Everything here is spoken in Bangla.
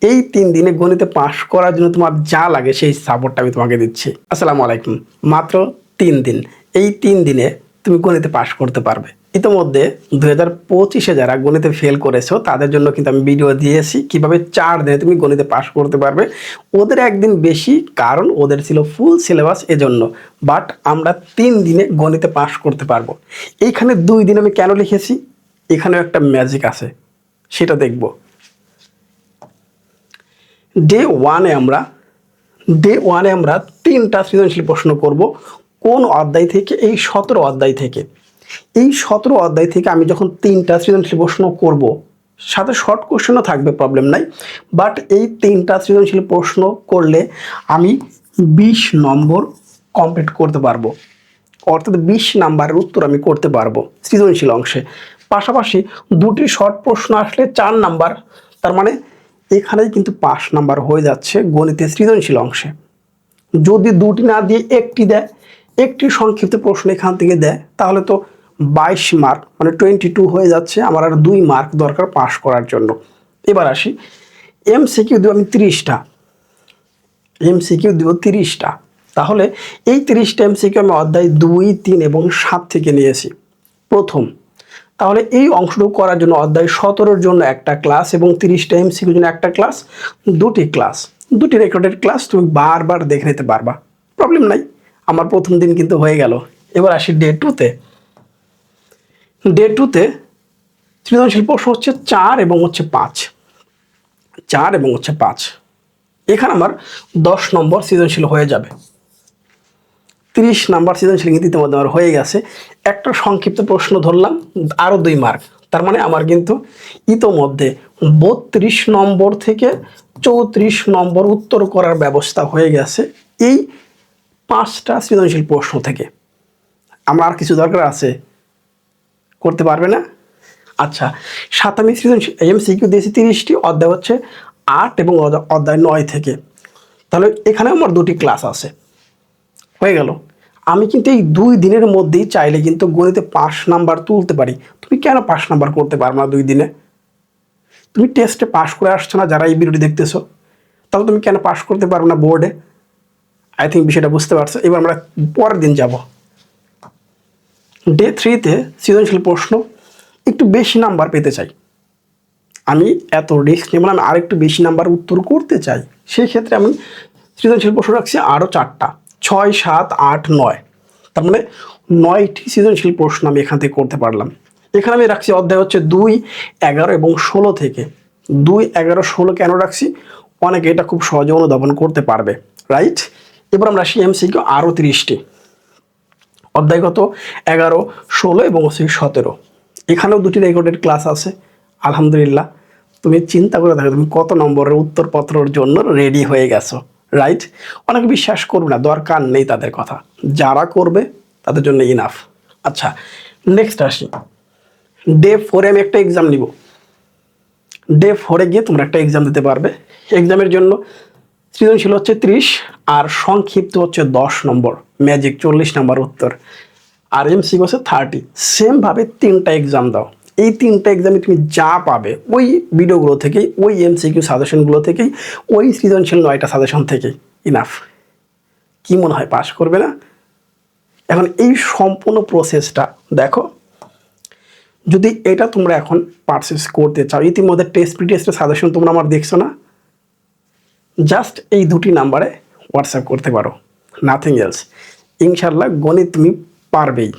এই 3 দিনে গণিতে পাস করার জন্য তোমার যা লাগে সেই সাপোর্টটা আমি তোমাকে দিচ্ছি। আসসালামু আলাইকুম। মাত্র 3 দিন। এই 3 দিনে তুমি গণিতে পাস করতে পারবে। ইতিমধ্যে 2025-এ যারা গণিতে ফেল করেছো তাদের জন্য কিন্তু আমি ভিডিও দিয়েছি কিভাবে 4 দিনে তুমি গণিতে পাস করতে পারবে। ওদের একদিন বেশি, কারণ ওদের ছিল ফুল সিলেবাস এজন্য। বাট আমরা 3 দিনে গণিতে পাস করতে পারবো। এইখানে 2 দিন আমি কেন লিখেছি? এখানেও একটা ম্যাজিক আছে, সেটা দেখব। ডে ওয়ানে আমরা 3টা সৃজনশীল প্রশ্ন করব। কোন অধ্যায় থেকে? এই 17 অধ্যায় থেকে। এই 17 অধ্যায় থেকে আমি যখন 3টা সৃজনশীল প্রশ্ন করব, সাথে শর্ট কোশ্চেনও থাকবে, প্রবলেম নাই। বাট এই 3টা সৃজনশীল প্রশ্ন করলে আমি 20 নম্বর কমপ্লিট করতে পারবো, অর্থাৎ 20 নাম্বারের উত্তর আমি করতে পারবো সৃজনশীল অংশে। পাশাপাশি 2টি শর্ট প্রশ্ন আসলে 4 নাম্বার, তার মানে এখানেই কিন্তু 5 নাম্বার হয়ে যাচ্ছে গণিতের সৃজনশীল অংশে। যদি 2টি না দিয়ে 1টি দেয়, একটি সংক্ষিপ্ত প্রশ্ন এখান থেকে দেয়, তাহলে তো 22 মার্ক মানে 22 হয়ে যাচ্ছে। আমার আর 2 মার্ক দরকার পাস করার জন্য। এবার আসি, এমসিকিউ দেব আমি 30টা। এমসিকিউ দেব 30টা। তাহলে এই 30টা এমসিকিউ আমি অধ্যায় 2, 3 এবং 7 থেকে নিয়েছি প্রথম। তাহলে এই অংশটুকু করার জন্য অধ্যায় 17-র জন্য একটা ক্লাস এবং 30টা এমসিকিউর জন্য একটা ক্লাস, 2টি ক্লাস, 2টি রেকর্ডেড ক্লাস তুমি বারবার দেখে নিতে পারবা, প্রবলেম নাই। আমার প্রথম দিন কিন্তু হয়ে গেল। এবার আসি ডে 2-তে। ডে 2-তে সৃজনশীল প্রশ্ন হচ্ছে 4 এবং হচ্ছে 5। 4 এবং হচ্ছে 5। এখানে আমার 10 নম্বর সৃজনশীল হয়ে যাবে। 30 নাম্বার সৃজনশীল কিন্তু ইতিমধ্যে আমার হয়ে গেছে। একটা সংক্ষিপ্ত প্রশ্ন ধরলাম, আরও 2 মার্ক। তার মানে আমার কিন্তু ইতোমধ্যে 32 নম্বর থেকে 34 নম্বর উত্তর করার ব্যবস্থা হয়ে গেছে এই 5টা সৃজনশীল প্রশ্ন থেকে। আমার আর কিছু দরকার আছে? করতে পারবে না? আচ্ছা, 7 আমি সৃজনশীল এমসিকিউ দিয়েছি 30টি, অধ্যায় হচ্ছে 8 এবং অধ্যায় 9 থেকে। তাহলে এখানে আমার 2টি ক্লাস আছে, হয়ে গেল। আমি কিন্তু এই 2 দিনের মধ্যেই চাইলে কিন্তু গণিতে 5 নাম্বার তুলতে পারি। তুমি কেন 5 নাম্বার করতে পারবে না 2 দিনে? তুমি টেস্টে পাস করে আসছো না যারা এই ভিডিওটি দেখতেছো, তাহলে তুমি কেন পাস করতে পারবে না বোর্ডে? আই থিঙ্ক বিষয়টা বুঝতে পারছো। এবার আমরা পরের দিন যাব। ডে 3-তে সৃজনশীল প্রশ্ন একটু বেশি নাম্বার পেতে চাই। আমি এত রিস্ক নেব না, আমি আরেকটু বেশি নাম্বার উত্তর করতে চাই। সেই ক্ষেত্রে আমি সৃজনশীল প্রশ্ন রাখছি আরও 4টা, 6, 7, 8, 9। তার মানে 9টি সৃজনশীল প্রশ্ন আমি এখান থেকে করতে পারলাম। এখানে আমি রাখছি অধ্যায় হচ্ছে 2, 11 এবং 16 থেকে। 2, 11, 16 কেন রাখছি? অনেকে এটা খুব সহজে অনুধাবন করতে পারবে, রাইট? এবার আমরা আসি এমসিকিউ আরও 30টি। অধ্যায় কত? 11, 16 এবং 17। এখানেও 2টি রেকর্ডেড ক্লাস আছে। আলহামদুলিল্লাহ, তুমি চিন্তা করে দেখো তুমি কত নম্বরের উত্তরপত্রর জন্য রেডি হয়ে গেছো, রাইট? অনেকে বিশ্বাস করবে না, দরকার নেই তাদের কথা। যারা করবে তাদের জন্য ইনাফ। আচ্ছা, নেক্সট আসি। ডে 4-এ আমি একটা এক্সাম নিব। ডে 4-এ গিয়ে তোমরা একটা এক্সাম দিতে পারবে। এক্সামের জন্য সৃজনশীল হচ্ছে 30 আর সংক্ষিপ্ত হচ্ছে 10 নম্বর, ম্যাজিক 40 নম্বর উত্তর, আর এমসিকিউ হচ্ছে 30। সেমভাবে 3টা এক্সাম দাও। এই 3টা এক্সামে তুমি যা পাবে ওই ভিডিওগুলো থেকেই, ওই এমসিকিউ সাজেশনগুলো থেকেই, ওই সৃজনশীল 9টা সাজেশন থেকেই ইনাফ। কি মনে হয়, পাস করবে না? এখন এই সম্পূর্ণ প্রসেসটা দেখো। যদি এটা তোমরা এখন পারচেস করতে চাও, ইতিমধ্যে টেস্ট প্রি-টেস্টের সাজেশন তোমরা আমার দেখছো না, জাস্ট এই 2টি নাম্বারে হোয়াটসঅ্যাপ করতে পারো, নাথিং এলস। ইনশাল্লাহ গণিত তুমি পারবেই।